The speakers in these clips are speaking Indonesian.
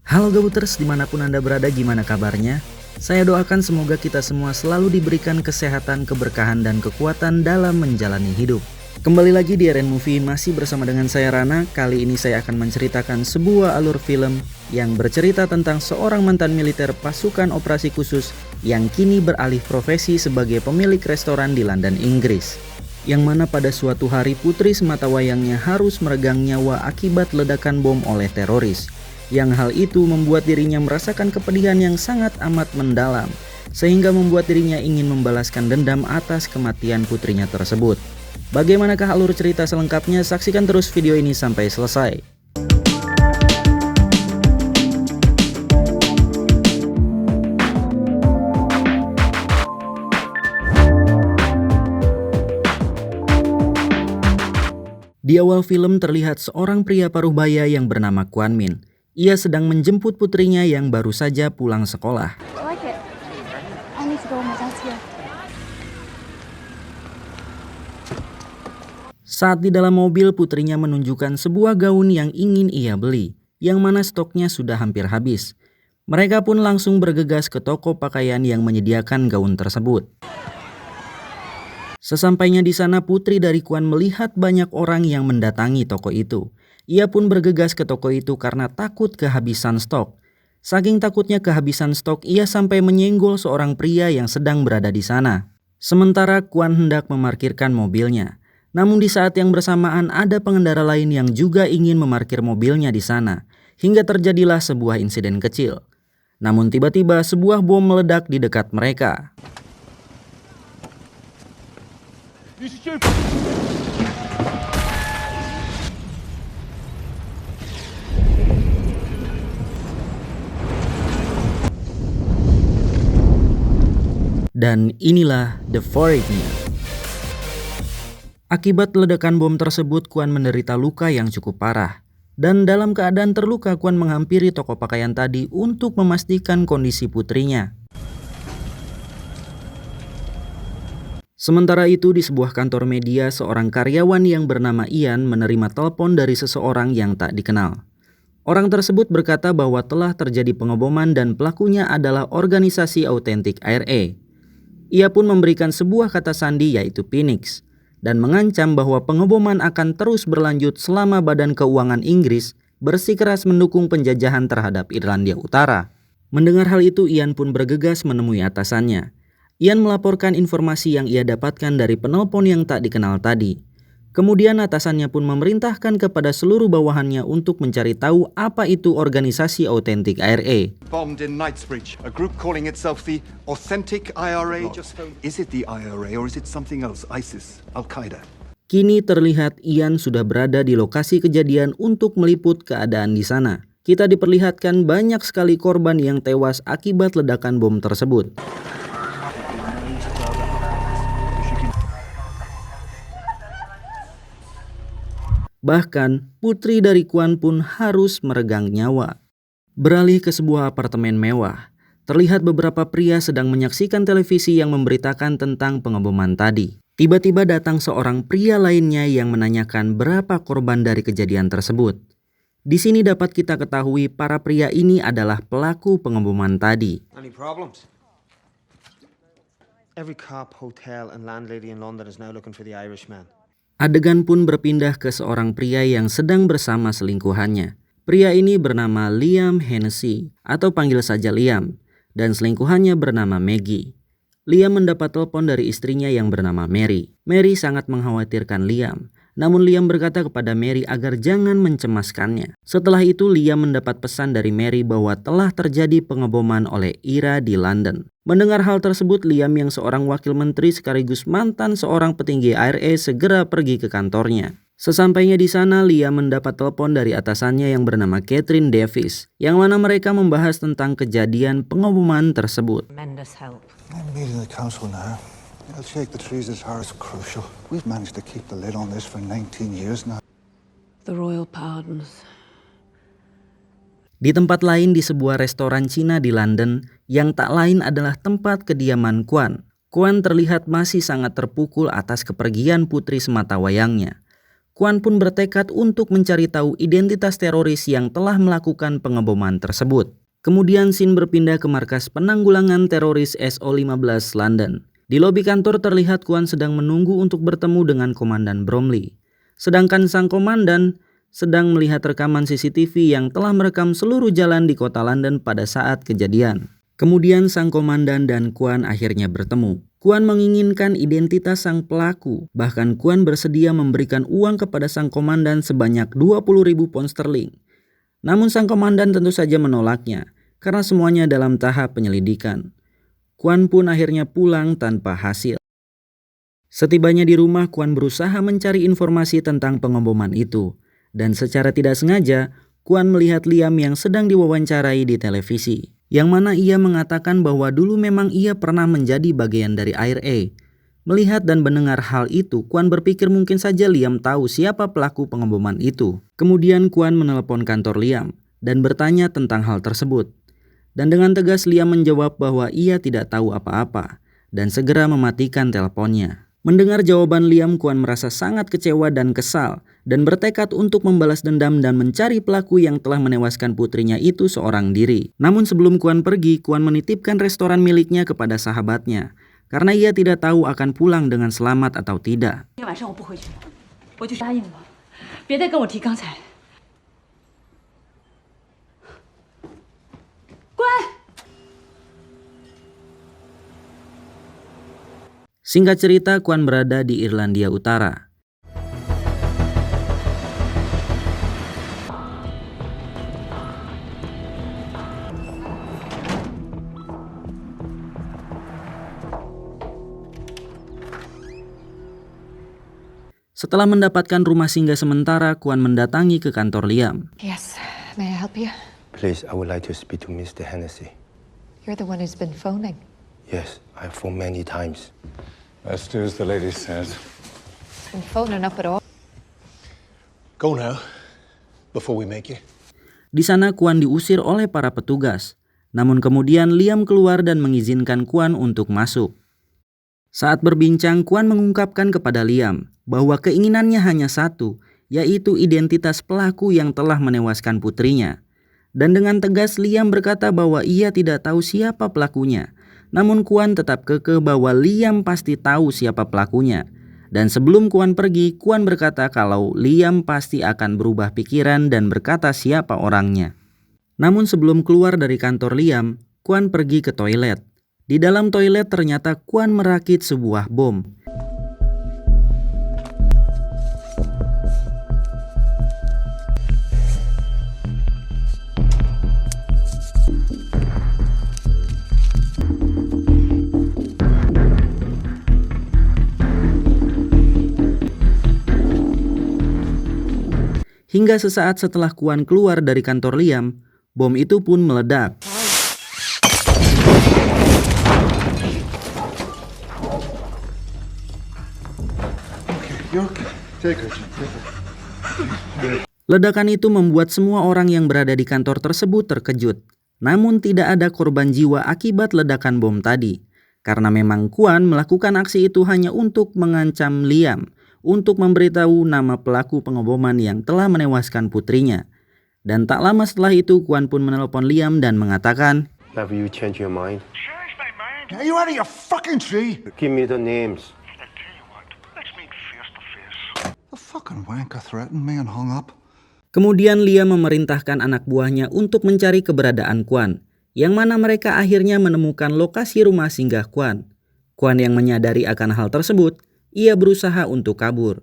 Halo Gabuters, dimanapun Anda berada, gimana kabarnya? Saya doakan semoga kita semua selalu diberikan kesehatan, keberkahan, dan kekuatan dalam menjalani hidup. Kembali lagi di RN Movie, masih bersama dengan saya Rana. Kali ini saya akan menceritakan sebuah alur film yang bercerita tentang seorang mantan militer pasukan operasi khusus yang kini beralih profesi sebagai pemilik restoran di London, Inggris. Yang mana pada suatu hari putri sematawayangnya harus meregang nyawa akibat ledakan bom oleh teroris. Yang hal itu membuat dirinya merasakan kepedihan yang sangat amat mendalam, sehingga membuat dirinya ingin membalaskan dendam atas kematian putrinya tersebut. Bagaimanakah alur cerita selengkapnya? Saksikan terus video ini sampai selesai. Di awal film terlihat seorang pria paruh baya yang bernama Kwon Min. Ia sedang menjemput putrinya yang baru saja pulang sekolah. Saat di dalam mobil, putrinya menunjukkan sebuah gaun yang ingin ia beli, yang mana stoknya sudah hampir habis. Mereka pun langsung bergegas ke toko pakaian yang menyediakan gaun tersebut. Sesampainya di sana, putri dari Kwon melihat banyak orang yang mendatangi toko itu. Ia pun bergegas ke toko itu karena takut kehabisan stok. Saking takutnya kehabisan stok, ia sampai menyenggol seorang pria yang sedang berada di sana. Sementara Kwon hendak memarkirkan mobilnya. Namun di saat yang bersamaan ada pengendara lain yang juga ingin memarkir mobilnya di sana. Hingga terjadilah sebuah insiden kecil. Namun tiba-tiba sebuah bom meledak di dekat mereka. Dan inilah the verdict-nya. Akibat ledakan bom tersebut, Kwon menderita luka yang cukup parah. Dan dalam keadaan terluka, Kwon menghampiri toko pakaian tadi untuk memastikan kondisi putrinya. Sementara itu di sebuah kantor media, seorang karyawan yang bernama Ian menerima telepon dari seseorang yang tak dikenal. Orang tersebut berkata bahwa telah terjadi pengeboman dan pelakunya adalah organisasi Authentic IRA. Ia pun memberikan sebuah kata sandi yaitu Phoenix dan mengancam bahwa pengeboman akan terus berlanjut selama Badan Keuangan Inggris bersikeras mendukung penjajahan terhadap Irlandia Utara. Mendengar hal itu, Ian pun bergegas menemui atasannya. Ian melaporkan informasi yang ia dapatkan dari penelpon yang tak dikenal tadi. Kemudian atasannya pun memerintahkan kepada seluruh bawahannya untuk mencari tahu apa itu organisasi Authentic IRA. Bombed in Knightsbridge, a group calling itself the Authentic IRA. Is it the IRA or is it something else? ISIS, Al-Qaeda. Kini terlihat Ian sudah berada di lokasi kejadian untuk meliput keadaan di sana. Kita diperlihatkan banyak sekali korban yang tewas akibat ledakan bom tersebut. Bahkan, putri dari Kwon pun harus meregang nyawa. Beralih ke sebuah apartemen mewah, terlihat beberapa pria sedang menyaksikan televisi yang memberitakan tentang pengeboman tadi. Tiba-tiba datang seorang pria lainnya yang menanyakan berapa korban dari kejadian tersebut. Di sini dapat kita ketahui para pria ini adalah pelaku pengeboman tadi. Any problems? Every cop, hotel, and landlady in London is now looking for the Irishman. Adegan pun berpindah ke seorang pria yang sedang bersama selingkuhannya. Pria ini bernama Liam Hennessy atau panggil saja Liam, dan selingkuhannya bernama Maggie. Liam mendapat telepon dari istrinya yang bernama Mary. Mary sangat mengkhawatirkan Liam. Namun Liam berkata kepada Mary agar jangan mencemaskannya. Setelah itu Liam mendapat pesan dari Mary bahwa telah terjadi pengeboman oleh IRA di London. Mendengar hal tersebut, Liam yang seorang wakil menteri sekaligus mantan seorang petinggi IRA segera pergi ke kantornya. Sesampainya di sana, Liam mendapat telepon dari atasannya yang bernama Catherine Davis, yang mana mereka membahas tentang kejadian pengeboman tersebut. Tremendous help. I'm meeting the council now. I'll shake the trees as hard as crucial. We've managed to keep the lid on this for 19 years now. The royal pardons. Di tempat lain di sebuah restoran Cina di London, yang tak lain adalah tempat kediaman Kwan. Kwan terlihat masih sangat terpukul atas kepergian putri sematawayangnya. Kwan pun bertekad untuk mencari tahu identitas teroris yang telah melakukan pengeboman tersebut. Kemudian scene berpindah ke markas penanggulangan teroris SO15 London. Di lobi kantor terlihat Kwan sedang menunggu untuk bertemu dengan Komandan Bromley. Sedangkan sang komandan sedang melihat rekaman CCTV yang telah merekam seluruh jalan di kota London pada saat kejadian. Kemudian sang komandan dan Kwan akhirnya bertemu. Kwan menginginkan identitas sang pelaku, bahkan Kwan bersedia memberikan uang kepada sang komandan sebanyak 20.000 pound sterling. Namun sang komandan tentu saja menolaknya, karena semuanya dalam tahap penyelidikan. Kwan pun akhirnya pulang tanpa hasil. Setibanya di rumah, Kwan berusaha mencari informasi tentang pengeboman itu. Dan secara tidak sengaja, Kwan melihat Liam yang sedang diwawancarai di televisi, yang mana ia mengatakan bahwa dulu memang ia pernah menjadi bagian dari IRA. Melihat dan mendengar hal itu, Kwan berpikir mungkin saja Liam tahu siapa pelaku pengeboman itu. Kemudian Kwan menelepon kantor Liam dan bertanya tentang hal tersebut. Dan dengan tegas Liam menjawab bahwa ia tidak tahu apa-apa dan segera mematikan teleponnya. Mendengar jawaban Liam, Kwan merasa sangat kecewa dan kesal dan bertekad untuk membalas dendam dan mencari pelaku yang telah menewaskan putrinya itu seorang diri. Namun sebelum Kwan pergi, Kwan menitipkan restoran miliknya kepada sahabatnya karena ia tidak tahu akan pulang dengan selamat atau tidak. Singkat cerita, Kwan berada di Irlandia Utara. Setelah mendapatkan rumah singgah sementara, Kwan mendatangi ke kantor Liam. Yes, may I help you? Please, I would like to speak to Mr. Hennessy. You're the one who's been phoning. Yes, I have phoned many times. Let's do as the lady says. Been phoning up at all. Go now, before we make you. Di sana Kwan diusir oleh para petugas. Namun kemudian Liam keluar dan mengizinkan Kwan untuk masuk. Saat berbincang, Kwan mengungkapkan kepada Liam bahwa keinginannya hanya satu, yaitu identitas pelaku yang telah menewaskan putrinya. Dan dengan tegas Liam berkata bahwa ia tidak tahu siapa pelakunya. Namun Kwan tetap kekeh bahwa Liam pasti tahu siapa pelakunya. Dan sebelum Kwan pergi, Kwan berkata kalau Liam pasti akan berubah pikiran dan berkata siapa orangnya. Namun sebelum keluar dari kantor Liam, Kwan pergi ke toilet. Di dalam toilet ternyata Kwan merakit sebuah bom. Hingga sesaat setelah Kwan keluar dari kantor Liam, bom itu pun meledak. Ledakan itu membuat semua orang yang berada di kantor tersebut terkejut. Namun tidak ada korban jiwa akibat ledakan bom tadi. Karena memang Kwan melakukan aksi itu hanya untuk mengancam Liam, untuk memberitahu nama pelaku pengeboman yang telah menewaskan putrinya. Dan tak lama setelah itu, Kwan pun menelpon Liam dan mengatakan, Have you changed your mind? Change my mind? Are you out of your fucking tree? Give me the names. I tell you what, let's meet face to face. The fucking wanker threatened me and hung up. Kemudian Liam memerintahkan anak buahnya untuk mencari keberadaan Kwan, yang mana mereka akhirnya menemukan lokasi rumah singgah Kwan. Kwan yang menyadari akan hal tersebut, ia berusaha untuk kabur.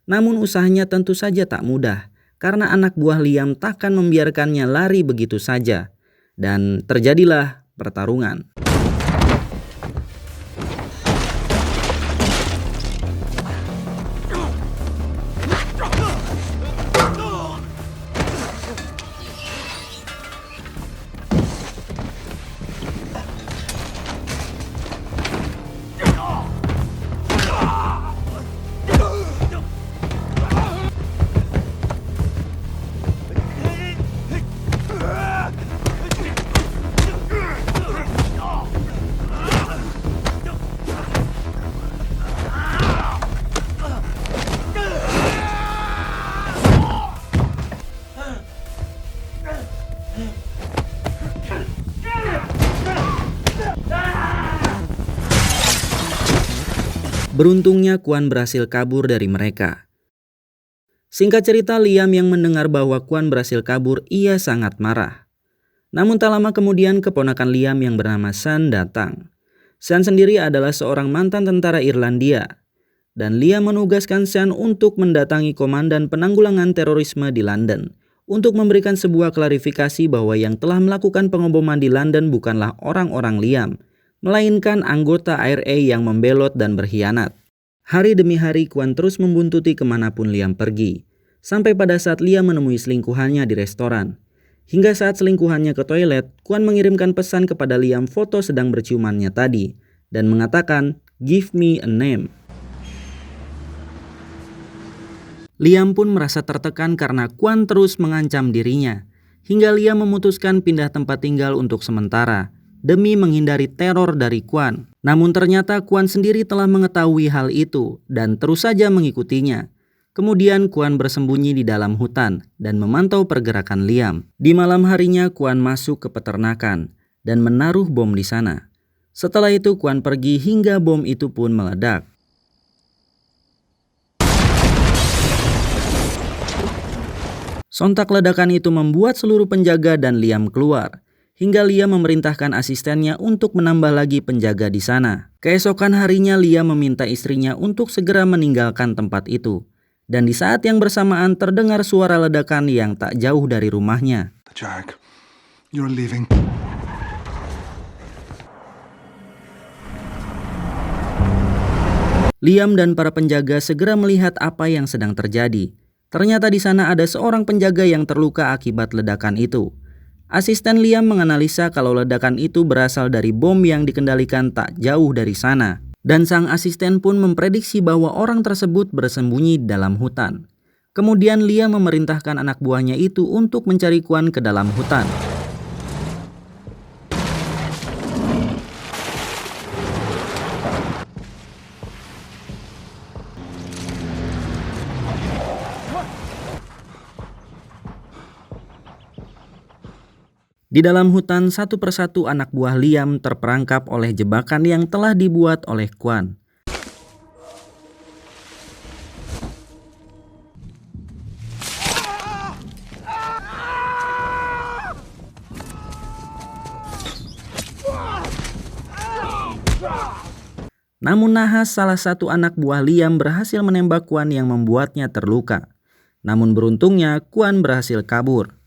Namun usahanya tentu saja tak mudah, karena anak buah Liam takkan membiarkannya lari begitu saja. Dan terjadilah pertarungan. Beruntungnya Kwan berhasil kabur dari mereka. Singkat cerita, Liam yang mendengar bahwa Kwan berhasil kabur, ia sangat marah. Namun tak lama kemudian keponakan Liam yang bernama Sean datang. Sean sendiri adalah seorang mantan tentara Irlandia. Dan Liam menugaskan Sean untuk mendatangi Komandan Penanggulangan Terorisme di London untuk memberikan sebuah klarifikasi bahwa yang telah melakukan pengeboman di London bukanlah orang-orang Liam, melainkan anggota IRA yang membelot dan berkhianat. Hari demi hari Kwan terus membuntuti kemanapun Liam pergi, sampai pada saat Liam menemui selingkuhannya di restoran. Hingga saat selingkuhannya ke toilet, Kwan mengirimkan pesan kepada Liam foto sedang berciumannya tadi, dan mengatakan, "Give me a name." Liam pun merasa tertekan karena Kwan terus mengancam dirinya, hingga Liam memutuskan pindah tempat tinggal untuk sementara, demi menghindari teror dari Kwan. Namun ternyata Kwan sendiri telah mengetahui hal itu, dan terus saja mengikutinya. Kemudian Kwan bersembunyi di dalam hutan dan memantau pergerakan Liam. Di malam harinya Kwan masuk ke peternakan dan menaruh bom di sana. Setelah itu Kwan pergi hingga bom itu pun meledak. Sontak ledakan itu membuat seluruh penjaga dan Liam keluar, hingga Liam memerintahkan asistennya untuk menambah lagi penjaga di sana. Keesokan harinya Liam meminta istrinya untuk segera meninggalkan tempat itu. Dan di saat yang bersamaan terdengar suara ledakan yang tak jauh dari rumahnya. Jack, you're leaving. Liam dan para penjaga segera melihat apa yang sedang terjadi. Ternyata di sana ada seorang penjaga yang terluka akibat ledakan itu. Asisten Liam menganalisa kalau ledakan itu berasal dari bom yang dikendalikan tak jauh dari sana. Dan sang asisten pun memprediksi bahwa orang tersebut bersembunyi di dalam hutan. Kemudian Liam memerintahkan anak buahnya itu untuk mencari Kwan ke dalam hutan. Di dalam hutan, satu persatu anak buah Liam terperangkap oleh jebakan yang telah dibuat oleh Kwan. Namun nahas salah satu anak buah Liam berhasil menembak Kwan yang membuatnya terluka. Namun beruntungnya Kwan berhasil kabur.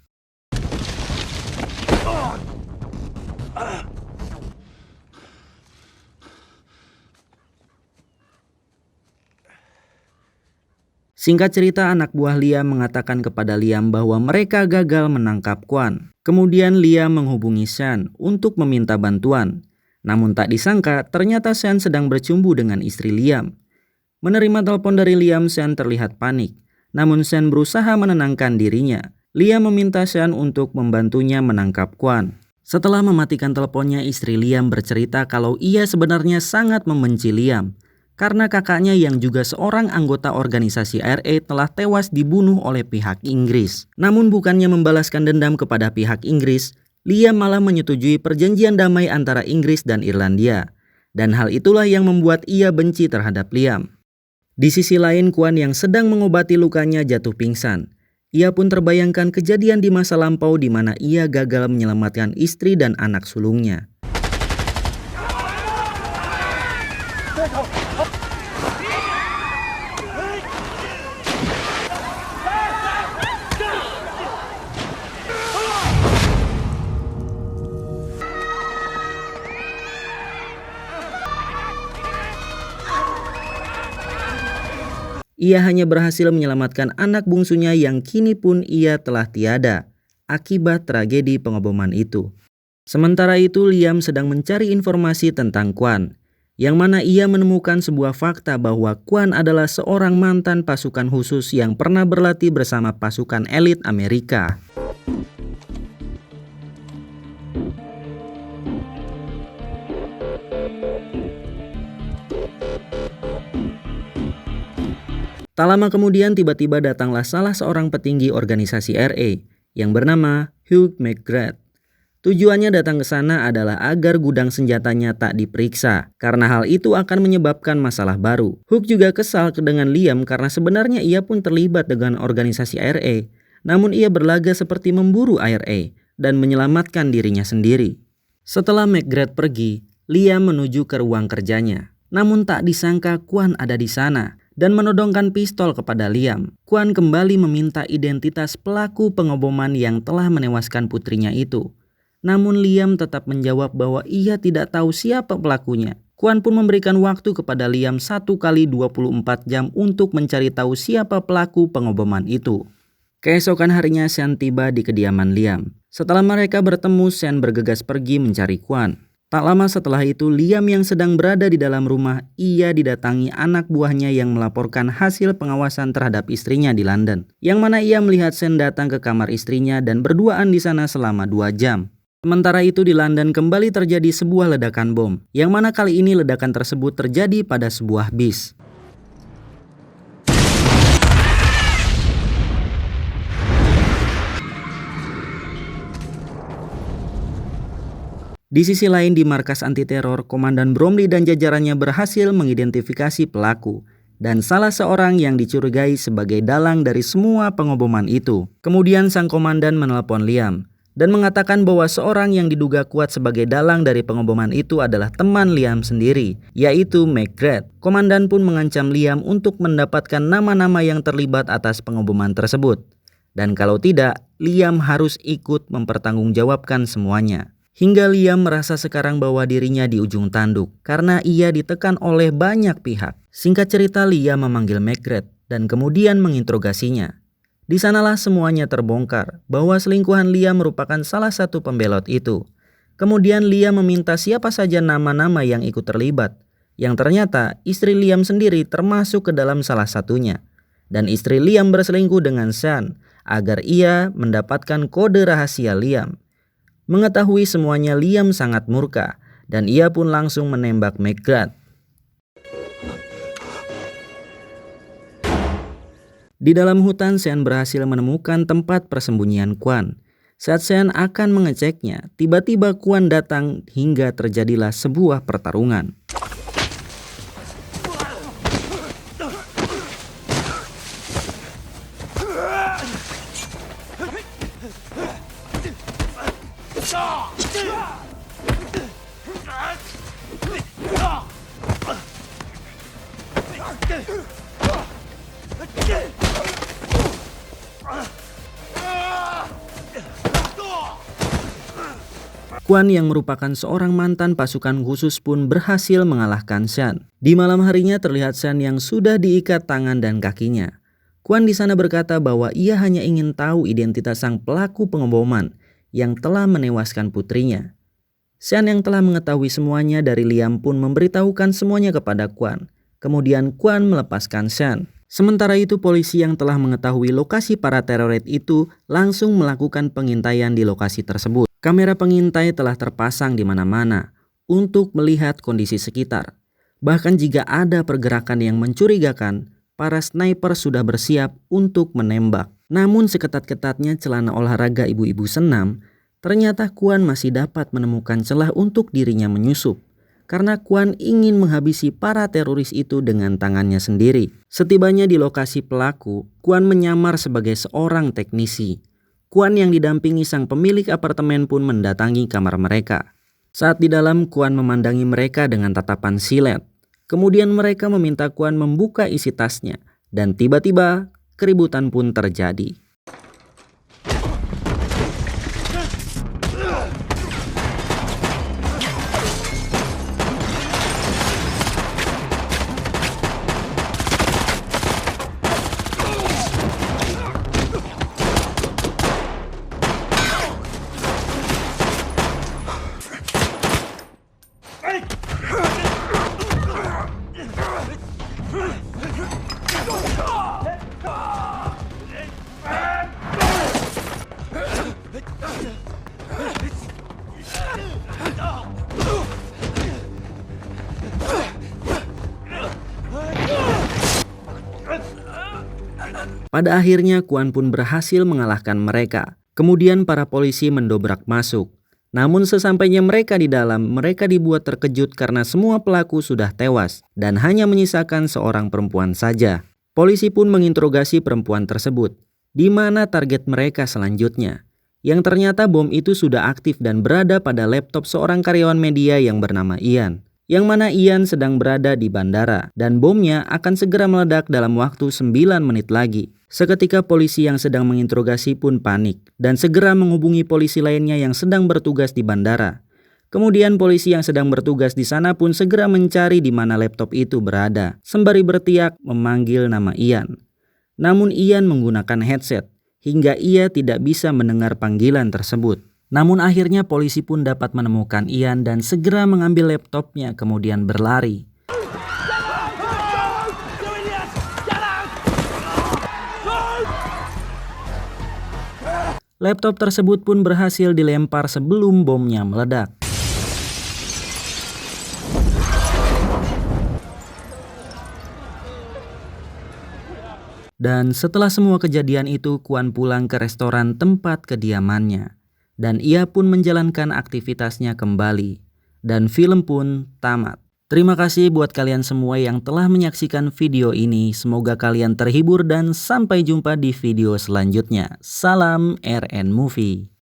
Singkat cerita, anak buah Liam mengatakan kepada Liam bahwa mereka gagal menangkap Kwan. Kemudian Liam menghubungi Sean untuk meminta bantuan. Namun tak disangka, ternyata Sean sedang bercumbu dengan istri Liam. Menerima telepon dari Liam, Sean terlihat panik. Namun Sean berusaha menenangkan dirinya. Liam meminta Sean untuk membantunya menangkap Kwan. Setelah mematikan teleponnya, istri Liam bercerita kalau ia sebenarnya sangat membenci Liam. Karena kakaknya yang juga seorang anggota organisasi IRA telah tewas dibunuh oleh pihak Inggris. Namun bukannya membalaskan dendam kepada pihak Inggris, Liam malah menyetujui perjanjian damai antara Inggris dan Irlandia. Dan hal itulah yang membuat ia benci terhadap Liam. Di sisi lain, Kwan yang sedang mengobati lukanya jatuh pingsan. Ia pun terbayangkan kejadian di masa lampau di mana ia gagal menyelamatkan istri dan anak sulungnya. Ia hanya berhasil menyelamatkan anak bungsunya yang kini pun ia telah tiada akibat tragedi pengeboman itu. Sementara itu Liam sedang mencari informasi tentang Kwan, yang mana ia menemukan sebuah fakta bahwa Kwan adalah seorang mantan pasukan khusus yang pernah berlatih bersama pasukan elit Amerika. Tak lama kemudian tiba-tiba datanglah salah seorang petinggi organisasi RA yang bernama Hugh McGrath. Tujuannya datang ke sana adalah agar gudang senjatanya tak diperiksa, karena hal itu akan menyebabkan masalah baru. Hook juga kesal dengan Liam karena sebenarnya ia pun terlibat dengan organisasi IRA, namun ia berlaga seperti memburu IRA dan menyelamatkan dirinya sendiri. Setelah McGrath pergi, Liam menuju ke ruang kerjanya. Namun tak disangka Kwan ada di sana dan menodongkan pistol kepada Liam. Kwan kembali meminta identitas pelaku pengeboman yang telah menewaskan putrinya itu. Namun Liam tetap menjawab bahwa ia tidak tahu siapa pelakunya. Kwan pun memberikan waktu kepada Liam 1 kali 24 jam untuk mencari tahu siapa pelaku pengeboman itu. Keesokan harinya Sean tiba di kediaman Liam. Setelah mereka bertemu, Sean bergegas pergi mencari Kwan. Tak lama setelah itu, Liam yang sedang berada di dalam rumah, ia didatangi anak buahnya yang melaporkan hasil pengawasan terhadap istrinya di London. Yang mana ia melihat Sean datang ke kamar istrinya dan berduaan di sana selama 2 jam. Sementara itu di London kembali terjadi sebuah ledakan bom, yang mana kali ini ledakan tersebut terjadi pada sebuah bis. Di sisi lain di markas anti-teror, Komandan Bromley dan jajarannya berhasil mengidentifikasi pelaku dan salah seorang yang dicurigai sebagai dalang dari semua pengeboman itu. Kemudian sang komandan menelpon Liam dan mengatakan bahwa seorang yang diduga kuat sebagai dalang dari pengeboman itu adalah teman Liam sendiri, yaitu McGrath. Komandan pun mengancam Liam untuk mendapatkan nama-nama yang terlibat atas pengeboman tersebut. Dan kalau tidak, Liam harus ikut mempertanggungjawabkan semuanya. Hingga Liam merasa sekarang bahwa dirinya di ujung tanduk karena ia ditekan oleh banyak pihak. Singkat cerita, Liam memanggil McGrath dan kemudian menginterogasinya. Di sanalah semuanya terbongkar bahwa selingkuhan Liam merupakan salah satu pembelot itu. Kemudian Liam meminta siapa saja nama-nama yang ikut terlibat, yang ternyata istri Liam sendiri termasuk ke dalam salah satunya. Dan istri Liam berselingkuh dengan Sean agar ia mendapatkan kode rahasia Liam. Mengetahui semuanya, Liam sangat murka dan ia pun langsung menembak McGrath. Di dalam hutan, Sean berhasil menemukan tempat persembunyian Kwan. Saat Sean akan mengeceknya, tiba-tiba Kwan datang hingga terjadilah sebuah pertarungan. Kwan yang merupakan seorang mantan pasukan khusus pun berhasil mengalahkan Sean. Di malam harinya terlihat Sean yang sudah diikat tangan dan kakinya. Kwan di sana berkata bahwa ia hanya ingin tahu identitas sang pelaku pengeboman yang telah menewaskan putrinya. Sean yang telah mengetahui semuanya dari Liam pun memberitahukan semuanya kepada Kwan. Kemudian Kwan melepaskan Sean. Sementara itu polisi yang telah mengetahui lokasi para teroris itu langsung melakukan pengintaian di lokasi tersebut. Kamera pengintai telah terpasang di mana-mana untuk melihat kondisi sekitar. Bahkan jika ada pergerakan yang mencurigakan, para sniper sudah bersiap untuk menembak. Namun seketat-ketatnya celana olahraga ibu-ibu senam, ternyata Kwan masih dapat menemukan celah untuk dirinya menyusup. Karena Kwan ingin menghabisi para teroris itu dengan tangannya sendiri. Setibanya di lokasi pelaku, Kwan menyamar sebagai seorang teknisi. Kwan yang didampingi sang pemilik apartemen pun mendatangi kamar mereka. Saat di dalam, Kwan memandangi mereka dengan tatapan silet. Kemudian mereka meminta Kwan membuka isi tasnya. Dan tiba-tiba keributan pun terjadi. Pada akhirnya Kwan pun berhasil mengalahkan mereka. Kemudian para polisi mendobrak masuk. Namun sesampainya mereka di dalam, mereka dibuat terkejut karena semua pelaku sudah tewas dan hanya menyisakan seorang perempuan saja. Polisi pun menginterogasi perempuan tersebut, di mana target mereka selanjutnya. Yang ternyata bom itu sudah aktif dan berada pada laptop seorang karyawan media yang bernama Ian. Yang mana Ian sedang berada di bandara dan bomnya akan segera meledak dalam waktu 9 menit lagi. Seketika polisi yang sedang menginterogasi pun panik dan segera menghubungi polisi lainnya yang sedang bertugas di bandara. Kemudian polisi yang sedang bertugas di sana pun segera mencari di mana laptop itu berada, sembari berteriak memanggil nama Ian. Namun Ian menggunakan headset hingga ia tidak bisa mendengar panggilan tersebut. Namun akhirnya polisi pun dapat menemukan Ian dan segera mengambil laptopnya kemudian berlari. Laptop tersebut pun berhasil dilempar sebelum bomnya meledak. Dan setelah semua kejadian itu, Kwan pulang ke restoran tempat kediamannya. Dan ia pun menjalankan aktivitasnya kembali. Dan film pun tamat. Terima kasih buat kalian semua yang telah menyaksikan video ini. Semoga kalian terhibur dan sampai jumpa di video selanjutnya. Salam RN Movie.